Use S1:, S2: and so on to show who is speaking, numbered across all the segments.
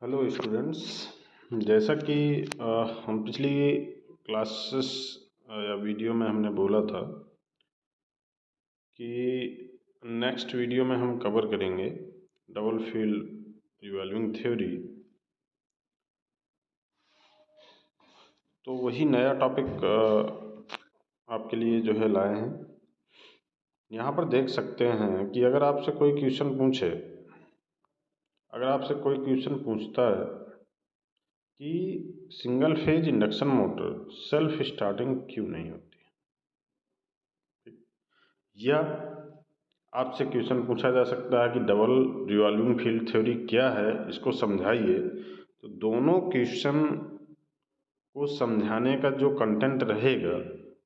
S1: Hello students. जैसा कि हम पिछली क्लासेस या वीडियो में हमने बोला था कि नेक्स्ट वीडियो में हम कवर करेंगे डबल फील्ड रिवॉल्विंग थ्योरी। तो वही नया टॉपिक आपके लिए जो है लाए हैं। यहाँ पर देख सकते हैं कि अगर आपसे कोई क्वेश्चन पूछे, अगर आपसे कोई क्वेश्चन पूछता है कि single phase induction motor self starting क्यों नहीं होती, या आपसे क्वेश्चन पूछा जा सकता है कि डबल रिवॉल्विंग फील्ड थ्योरी क्या है, इसको समझाइए। तो दोनों क्वेश्चन को समझाने का जो कंटेंट रहेगा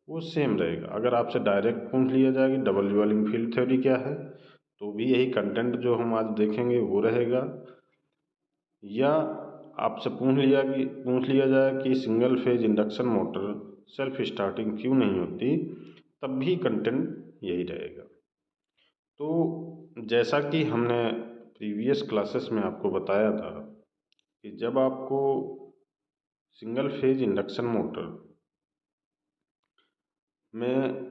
S1: वो सेम रहेगा। अगर आपसे डायरेक्ट पूछ लिया जाए कि डबल रिवॉल्विंग फील्ड थ्योरी क्या है, तो भी यही कंटेंट जो हम आज देखेंगे वो रहेगा। या आपसे पूछ लिया जाए कि single phase induction motor self starting क्यों नहीं होती, तब भी कंटेंट यही रहेगा। तो जैसा कि हमने प्रीवियस क्लासेस में आपको बताया था कि जब आपको सिंगल फेज इंडक्शन मोटर में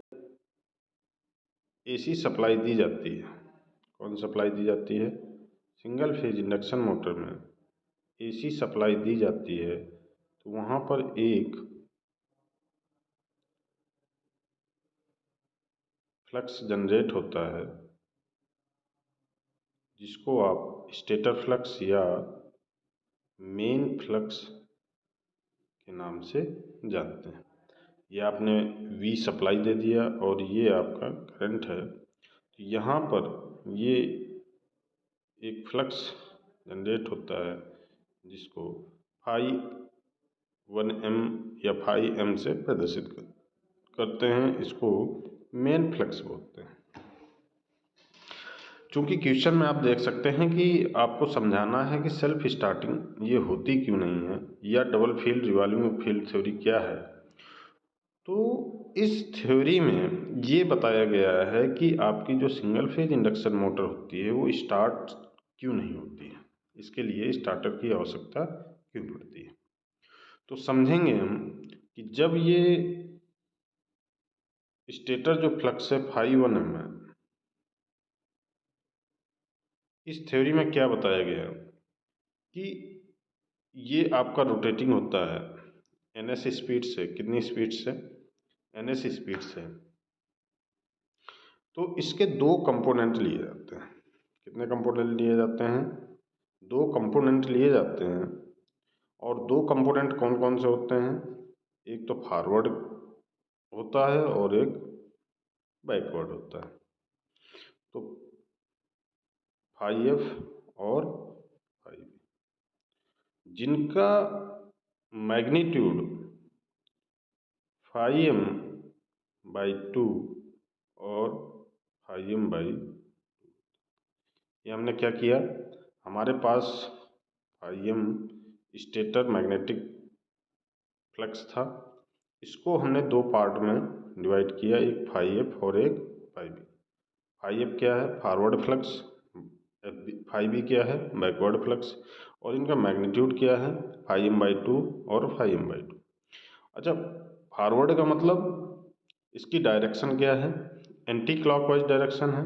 S1: एसी सप्लाई दी जाती है, कौन सप्लाई दी जाती है? सिंगल फेज इंडक्शन मोटर में एसी सप्लाई दी जाती है, तो वहाँ पर एक फ्लक्स जनरेट होता है जिसको आप स्टेटर फ्लक्स या मेन फ्लक्स के नाम से जानते हैं। ये आपने V सप्लाई दे दिया और ये आपका करंट है। तो यहाँ पर ये एक फ्लक्स जनरेट होता है जिसको फाई 1m या फाई m से प्रदर्शित करते हैं। इसको मेन फ्लक्स बोलते हैं। चूँकि क्वेश्चन में आप देख सकते हैं कि आपको समझाना है कि सेल्फ स्टार्टिंग ये होती क्यों नहीं है, या double field revolving field theory क्या है। तो इस थ्योरी में ये बताया गया है कि आपकी जो सिंगल फेज इंडक्शन मोटर होती है वो स्टार्ट क्यों नहीं होती है, इसके लिए स्टार्टर की आवश्यकता क्यों पड़ती है। तो समझेंगे हम कि जब ये स्टेटर जो फ्लक्स है फाई 1m है, इस थ्योरी में क्या बताया गया कि ये आपका रोटेटिंग होता है ns स्पीड से। कितनी स्पीड से? ns स्पीड से। तो इसके दो कंपोनेंट लिए जाते हैं। कितने कंपोनेंट लिए जाते हैं? दो कंपोनेंट लिए जाते हैं। और दो कंपोनेंट कौन कौन से होते हैं? एक तो फॉरवर्ड होता है और एक बैकवर्ड होता है। तो फाई एफ और फाई बी, जिनका मैग्नीट्यूड फाई एम बाई 2 और फाई एम बाई, ये हमने क्या किया, हमारे पास phi M stator magnetic flux था, इसको हमने दो पार्ट में डिवाइड किया, एक फाई एफ और एक फाई बी। फाई एफ क्या है? Forward flux. फाई बी क्या है? Backward flux. और इनका मैग्नीट्यूड क्या है? फाई एम बाई 2 और फाई एम बाई 2। अच्छा, फॉरवर्ड का मतलब इसकी डायरेक्शन क्या है? एंटी क्लॉकवाइज डायरेक्शन है,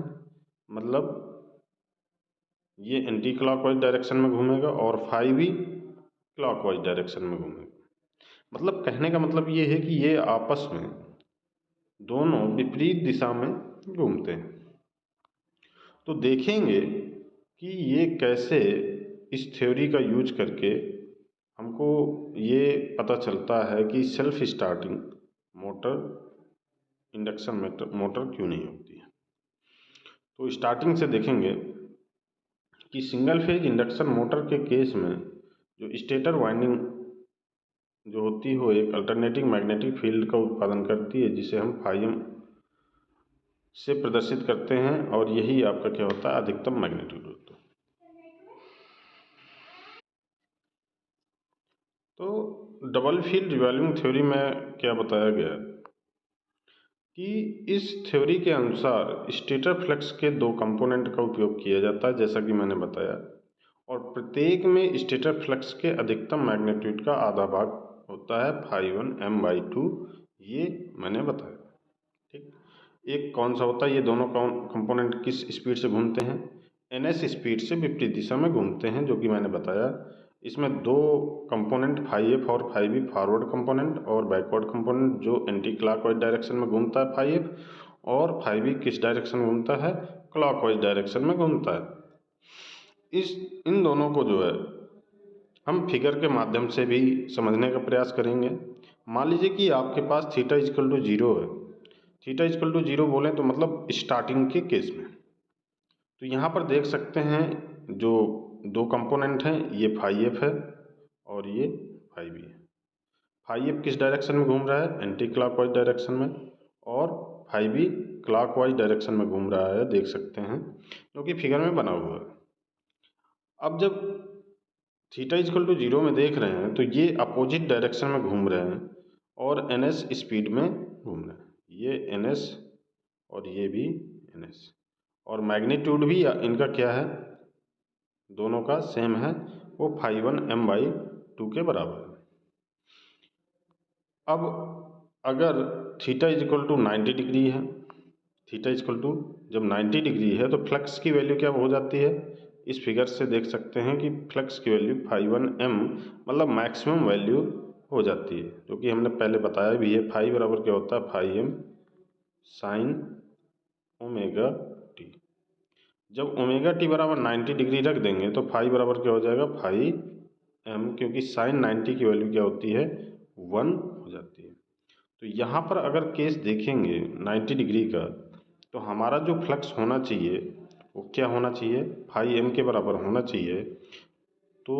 S1: मतलब ये एंटी क्लॉकवाइज डायरेक्शन में घूमेगा, और फाई भी क्लॉकवाइज डायरेक्शन में घूमेगा। मतलब कहने का मतलब ये है कि ये आपस में दोनों विपरीत दिशा में घूमते हैं। तो देखेंगे कि ये कैसे इस थ्योरी का यूज करके हमको ये पता चलता है कि self starting motor induction motor क्यों नहीं होती है। तो स्टार्टिंग से देखेंगे कि सिंगल फेज इंडक्शन मोटर के केस में जो स्टेटर वाइंडिंग जो होती है वो एक अल्टरनेटिंग मैग्नेटिक फील्ड का उत्पादन करती है, जिसे हम फाई एम से प्रदर्शित करते हैं, और यही आपका क्या होता है? अधिकतम मैग्नीट्यूड होता है। तो डबल फील्ड रिवॉल्विंग थ्योरी में क्या बताया गया कि इस थ्योरी के अनुसार स्टेटर फ्लक्स के दो कंपोनेंट का उपयोग किया जाता है, जैसा कि मैंने बताया, और प्रत्येक में स्टेटर फ्लक्स के अधिकतम मैग्नीट्यूड का आधा भाग होता है φ1m/2, ये मैंने बताया। ठीक, एक कौन सा होता है, ये दोनों कंपोनेंट किस स्पीड से घूमते हैं, ns स्पीड से विपरीत दिशा में घूमते हैं, जो कि मैंने बताया। इसमें दो कंपोनेंट φf और φb फॉरवर्ड कंपोनेंट और बैकवर्ड कंपोनेंट जो एंटी क्लॉकवाइज डायरेक्शन में घूमता है φf, और φb किस डायरेक्शन में घूमता है, क्लॉकवाइज डायरेक्शन में घूमता है। इन दोनों को जो है हम फिगर के माध्यम से भी समझने का प्रयास करेंगे। मान लीजिए कि आपके पास थीटा इजकल टू 0 है। थीटा इजकल टू 0 बोलें तो मतलब स्टार्टिंग के केस में, तो यहाँ पर देख सकते हैं जो दो कंपोनेंट हैं, ये φf है और ये φb है। φf किस डायरेक्शन में घूम रहा है, एंटी क्लॉकवाइज डायरेक्शन में, और φb क्लॉकवाइज डायरेक्शन में घूम रहा है, देख सकते हैं, जो कि फिगर में बना हुआ है। अब जब थीटा इजकल टू 0 में देख रहे हैं तो ये अपोजिट डायरेक्शन में घूम रहे हैं और ns स्पीड में घूम रहे हैं, ये ns और ये भी ns, और मैग्नीट्यूड भी इनका क्या है, दोनों का सेम है, वो φ1m/2 के बराबर है। अब अगर थीटा इजकल टू 90 डिग्री है, थीटा इजकल टू जब 90 डिग्री है तो फ्लक्स की वैल्यू क्या हो जाती है, इस फिगर से देख सकते हैं कि फ्लक्स की वैल्यू φ1m मतलब मैक्सिमम वैल्यू हो जाती है, जो कि हमने पहले बताया भी है। फाई बराबर क्या होता है, φm sin ओमेगा टी। जब ओमेगा टी बराबर 90 डिग्री रख देंगे तो फाई बराबर क्या हो जाएगा, φm, क्योंकि साइन 90 की वैल्यू क्या होती है, 1 हो जाती है। तो यहाँ पर अगर केस देखेंगे 90 डिग्री का, तो हमारा जो फ्लक्स होना चाहिए वो क्या होना चाहिए, φm के बराबर होना चाहिए। तो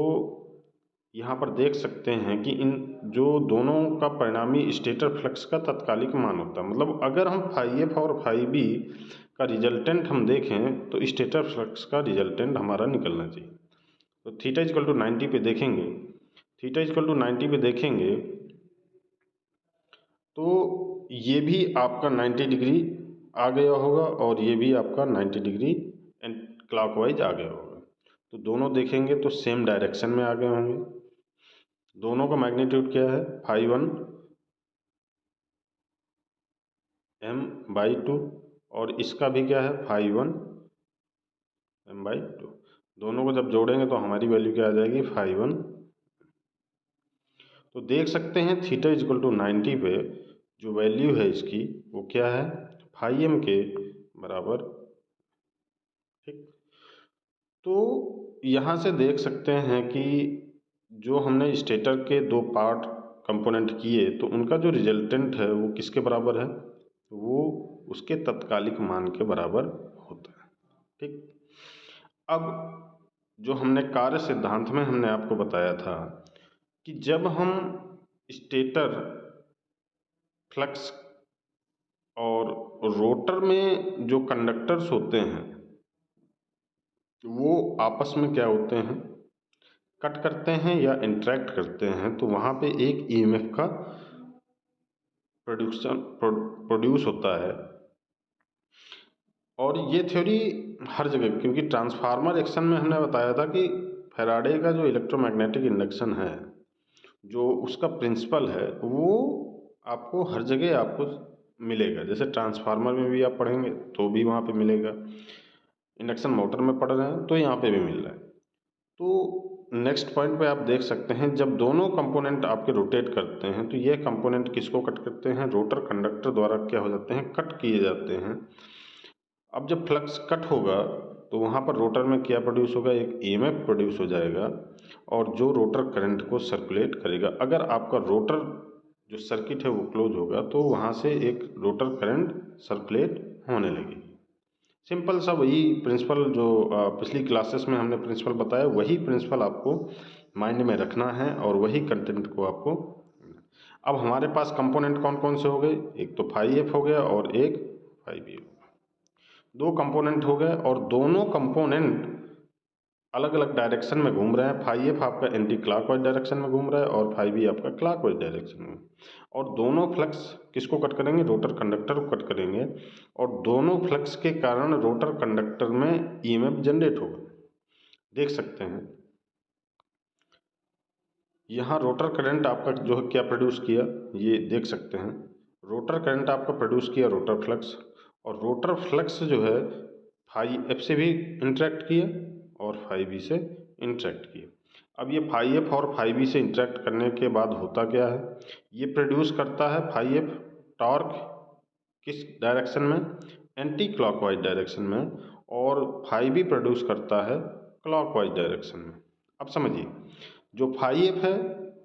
S1: यहाँ पर देख सकते हैं कि इन जो दोनों का परिणामी स्टेटर फ्लक्स का तत्कालिक मान होता है, मतलब अगर हम φf और φb का रिजल्टेंट हम देखें तो स्टेटर फ्लक्स का रिजल्टेंट हमारा निकलना चाहिए। तो थीटा इजकल टू 90 पे देखेंगे, थीटा इजकल टू 90 पे देखेंगे तो ये भी आपका 90 डिग्री आ गया होगा और ये भी आपका 90 डिग्री क्लॉकवाइज आ गया होगा। तो दोनों देखेंगे तो सेम डायरेक्शन में आ गए होंगे। दोनों का मैग्नीट्यूड क्या है, φ1m/2, और इसका भी क्या है, φ1m/2। दोनों को जब जोड़ेंगे तो हमारी वैल्यू क्या आ जाएगी, φ1। तो देख सकते हैं थीटा इजकल टू 90 पे जो वैल्यू है इसकी वो क्या है, φm के बराबर। ठीक, तो यहाँ से देख सकते हैं कि जो हमने स्टेटर के दो पार्ट कंपोनेंट किए तो उनका जो रिजल्टेंट है वो किसके बराबर है, वो उसके तत्कालिक मान के बराबर होता है। ठीक, अब जो हमने कार्य सिद्धांत में हमने आपको बताया था कि जब हम स्टेटर फ्लक्स और रोटर में जो कंडक्टर्स होते हैं वो आपस में क्या होते हैं, कट करते हैं या इंटरेक्ट करते हैं, तो वहाँ पे एक ईएमएफ का प्रोड्यूस होता है। और ये थ्योरी हर जगह, क्योंकि ट्रांसफार्मर एक्शन में हमने बताया था कि फैराडे का जो इलेक्ट्रोमैग्नेटिक इंडक्शन है, जो उसका प्रिंसिपल है, वो आपको हर जगह आपको मिलेगा। जैसे ट्रांसफार्मर में भी आप पढ़ेंगे तो भी वहाँ पे मिलेगा, इंडक्शन मोटर में पढ़ रहे हैं तो यहाँ पे भी मिल रहा है। तो नेक्स्ट पॉइंट पे आप देख सकते हैं जब दोनों कंपोनेंट आपके रोटेट करते हैं तो ये कंपोनेंट किसको कट करते हैं, रोटर कंडक्टर द्वारा क्या हो जाते हैं, कट किए जाते हैं। अब जब फ्लक्स कट होगा तो वहाँ पर रोटर में क्या प्रोड्यूस होगा, एक ईएमएफ प्रोड्यूस हो जाएगा और जो रोटर करंट को सर्कुलेट करेगा। अगर आपका रोटर जो सर्किट है वो क्लोज होगा तो वहाँ से एक रोटर करंट सर्कुलेट होने लगेगी। सिंपल सा वही प्रिंसिपल जो पिछली क्लासेस में हमने प्रिंसिपल बताया, वही प्रिंसिपल आपको माइंड में रखना है और वही कंटेंट को आपको। अब हमारे पास कंपोनेंट कौन कौन से हो गए, एक तो φf हो गया और एक φb हो गया। दो कंपोनेंट हो गए और दोनों कंपोनेंट अलग अलग डायरेक्शन में घूम रहे हैं। φf आपका एंटी क्लॉकवाइज डायरेक्शन में घूम रहा है और φb आपका क्लॉकवाइज डायरेक्शन में। और दोनों फ्लक्स किसको कट करेंगे, रोटर कंडक्टर को कट करेंगे, और दोनों फ्लक्स के कारण रोटर कंडक्टर में ईएमएफ जनरेट होगा। देख सकते हैं यहाँ रोटर करंट आपका जो है क्या प्रोड्यूस किया, ये देख सकते हैं। रोटर करंट आपका प्रोड्यूस किया रोटर फ्लक्स, और रोटर फ्लक्स जो है फाई एफ से भी इंटरेक्ट किया और फाई बी से इंटरेक्ट किया। अब ये फाई एफ और फाई बी से इंटरेक्ट करने के बाद होता क्या है, ये प्रोड्यूस करता है फाई एफ टॉर्क किस डायरेक्शन में, एंटी क्लॉकवाइज डायरेक्शन में, और फाई बी प्रोड्यूस करता है क्लॉकवाइज डायरेक्शन में। अब समझिए, जो फाई एफ है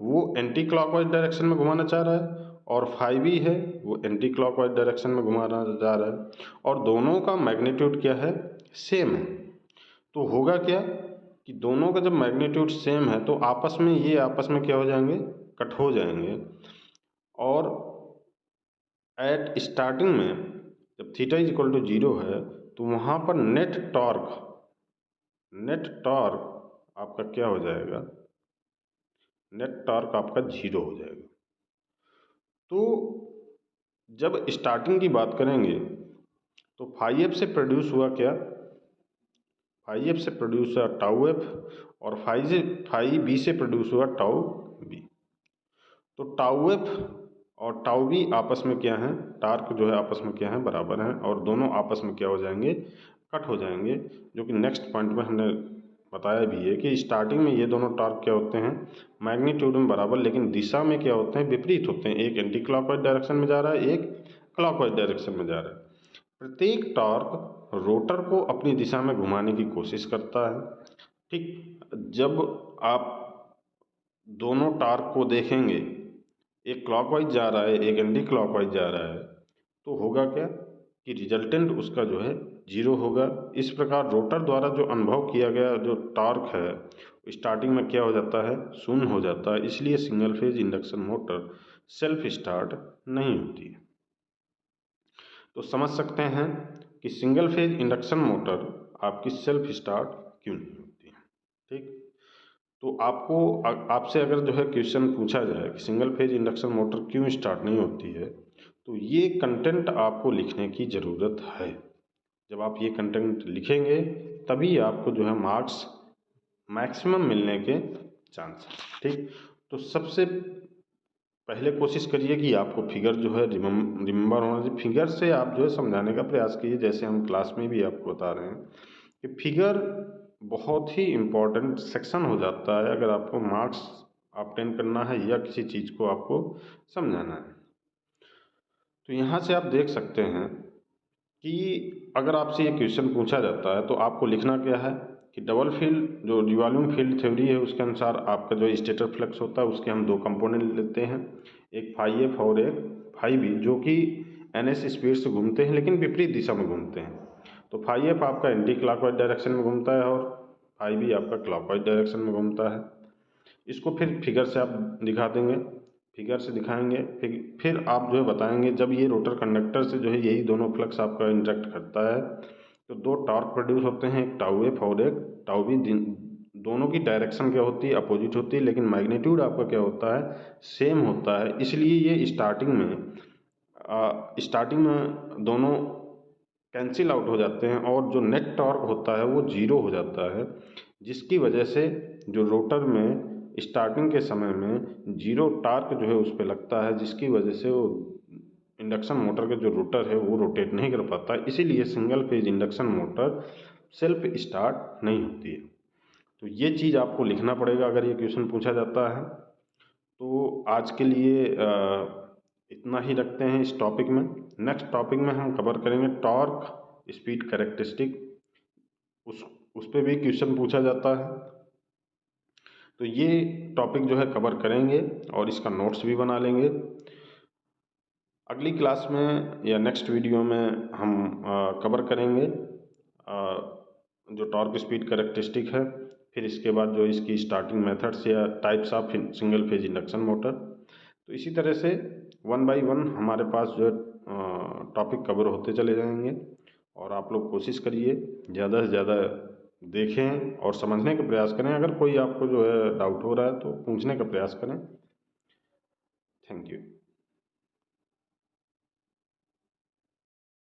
S1: वो एंटी क्लॉकवाइज डायरेक्शन में घुमाना चाह रहा है, और फाई बी है वो एंटी क्लॉकवाइज डायरेक्शन में घुमाना चाह रहा है, और दोनों का मैग्नीट्यूड क्या है, सेम है। तो होगा क्या कि दोनों का जब मैग्नीट्यूड सेम है तो आपस में क्या हो जाएंगे, कट हो जाएंगे। और एट स्टार्टिंग में जब theta is equal to zero है तो वहाँ पर नेट टॉर्क आपका क्या हो जाएगा, नेट टॉर्क आपका जीरो हो जाएगा। तो जब स्टार्टिंग की बात करेंगे तो फाई एफ से प्रोड्यूस हुआ क्या, फाई एफ से प्रोड्यूस हुआ टाउ एफ, और फाई बी से प्रोड्यूस हुआ टाउ बी। तो टाउ एफ और टाउ बी आपस में क्या है, टार्क जो है आपस में क्या है, बराबर हैं, और दोनों आपस में क्या हो जाएंगे, कट हो जाएंगे। जो कि नेक्स्ट पॉइंट में हमने बताया भी है कि स्टार्टिंग में ये दोनों टार्क क्या होते हैं, मैग्नीट्यूड में बराबर, लेकिन दिशा में क्या होते हैं, विपरीत होते हैं। एक एंटी क्लॉकवाइज डायरेक्शन में जा रहा है, एक क्लॉकवाइज डायरेक्शन में जा रहा है। प्रत्येक टॉर्क रोटर को अपनी दिशा में घुमाने की कोशिश करता है। ठीक, जब आप दोनों टार्क को देखेंगे, एक क्लॉकवाइज जा रहा है, एक एंटी क्लॉकवाइज जा रहा है, तो होगा क्या कि रिजल्टेंट उसका जो है जीरो होगा। इस प्रकार रोटर द्वारा जो अनुभव किया गया जो टॉर्क है स्टार्टिंग में क्या हो जाता है, शून्य हो जाता है। इसलिए single phase induction motor self start नहीं होती है। तो समझ सकते हैं कि सिंगल फेज इंडक्शन मोटर आपकी सेल्फ स्टार्ट क्यों नहीं होती है। ठीक, तो आपसे अगर जो है क्वेश्चन पूछा जाए कि सिंगल फेज इंडक्शन मोटर क्यों स्टार्ट नहीं होती है, तो ये कंटेंट आपको लिखने की ज़रूरत है। जब आप ये कंटेंट लिखेंगे तभी आपको जो है मार्क्स मैक्सिमम मिलने के चांस हैं। ठीक, तो सबसे पहले कोशिश करिए कि आपको फिगर जो है रिमेंबर होना चाहिए। फिगर से आप जो है समझाने का प्रयास कीजिए, जैसे हम क्लास में भी आपको बता रहे हैं कि फिगर बहुत ही इम्पोर्टेंट सेक्शन हो जाता है अगर आपको मार्क्स ऑब्टेन करना है या किसी चीज़ को आपको समझाना है। तो यहाँ से आप देख सकते हैं कि अगर आपसे ये क्वेश्चन पूछा जाता है तो आपको लिखना क्या है कि डबल फील्ड जो रिवॉल्यूम फील्ड थ्योरी है उसके अनुसार आपका जो स्टेटर फ्लक्स होता है उसके हम दो कंपोनेंट लेते हैं, एक फाई एफ और एक फाई बी, जो कि एन एस स्पीड से घूमते हैं लेकिन विपरीत दिशा में घूमते हैं। तो फाई एफ आपका एंटी क्लॉकवाइज डायरेक्शन में घूमता है और फाई बी आपका क्लॉकवाइज डायरेक्शन में घूमता है। इसको फिर फिगर से आप दिखा देंगे, फिगर से दिखाएंगे, फिर आप जो है बताएंगे जब ये रोटर कंडक्टर से जो है यही दोनों फ्लक्स आपका इंटरेक्ट करता है तो दो टॉर्क प्रोड्यूस होते हैं, एक टाउ एफ और एक टाउ बी। दोनों की डायरेक्शन क्या होती है, अपोजिट होती है, लेकिन मैग्नीट्यूड आपका क्या होता है, सेम होता है। इसलिए ये स्टार्टिंग में दोनों कैंसिल आउट हो जाते हैं और जो नेट टॉर्क होता है वो जीरो हो जाता है, जिसकी वजह से जो रोटर में स्टार्टिंग के समय में जीरो टार्क जो है उस पर लगता है, जिसकी वजह से वो इंडक्शन मोटर के जो रोटर है वो रोटेट नहीं कर पाता। इसीलिए single phase induction motor self start नहीं होती है। तो ये चीज़ आपको लिखना पड़ेगा अगर ये क्वेश्चन पूछा जाता है। तो आज के लिए इतना ही रखते हैं इस टॉपिक में। नेक्स्ट टॉपिक में हम कवर करेंगे टॉर्क स्पीड कैरेक्टरिस्टिक, उस पर भी क्वेश्चन पूछा जाता है। तो ये टॉपिक जो है कवर करेंगे और इसका नोट्स भी बना लेंगे। अगली क्लास में या नेक्स्ट वीडियो में हम कवर करेंगे जो टॉर्क स्पीड कैरेक्टरिस्टिक है, फिर इसके बाद जो इसकी स्टार्टिंग मेथड्स या types of single phase induction motor. तो इसी तरह से वन बाय वन हमारे पास जो है टॉपिक कवर होते चले जाएंगे, और आप लोग कोशिश करिए ज़्यादा से ज़्यादा देखें और समझने का प्रयास करें। अगर कोई आपको जो है डाउट हो रहा है तो पूछने का प्रयास करें। Thank you.